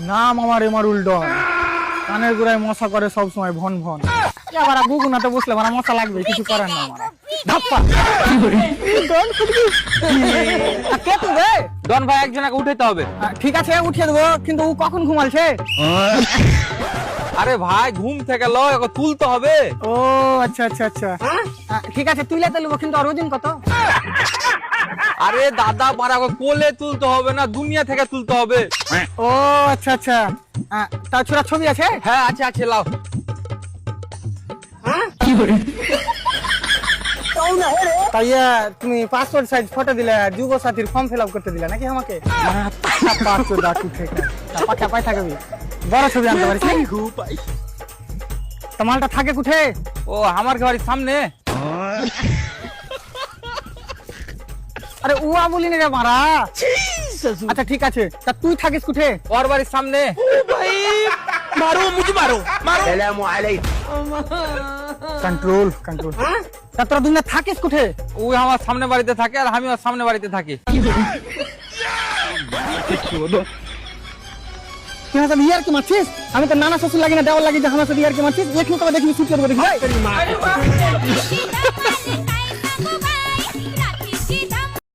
নাম আমার এমার উল্টন, কানের গোড়ায় মশা করে সব সময় ভন ভন। আবার গুগুনাতে বসলে মানে মশা লাগবে, কিছু করার না আমার। ধাপ্পা কে তুই রে? ডন ভাই একজনকে উঠাইতে হবে। ঠিক আছে উঠিয়ে দেবো, কিন্তু ও কখন ঘুমালছে? আরে ভাই ঘুম থেকে লয়, ওকে তুলতে হবে। ও আচ্ছা আচ্ছা আচ্ছা, ঠিক আছে তুইলে তুলবো, কিন্তু আর ওজন কত? আরে দাদা পারা, ওকে কোলে তুলতে হবে না, দুনিয়া থেকে তুলতে হবে। ও আচ্ছা আচ্ছা, তা ছোড়া ছবি আছে? হ্যাঁ আছে আছে, লাও। তাই তুমি পাসপোর্ট সাইজ ফটো দিলে, যুব সাথীর ফর্ম ফিল আপ করতে দিলে নাকি আমাকে? পাকা পাই থাকবি, বড় ছবি আনতে পারিস? তোমালটা থাকে কুঠে? ও আমার বাড়ির সামনে। আরে উয়া বলিনি রে মারা। আচ্ছা ঠিক আছে, তা তুই থাকিস কুঠে? ওর বাড়ির সামনে। मारो मुझे मारो मारो। Control control. তা তোরা দুনিয়া থাকিস কুঠে? ও আমার সামনে বাড়িতে থাকে আর আমি ওর সামনে বাড়িতে থাকি। তুই হাতে ইয়ার কি মারছিস? আমি তো নানা শ্বশুর লাগি না, দেওয়ার লাগি যে আমার সাথে ইয়ার কি মারছিস? এখানে তো দেখবি ছুটি করবো, দেখবি।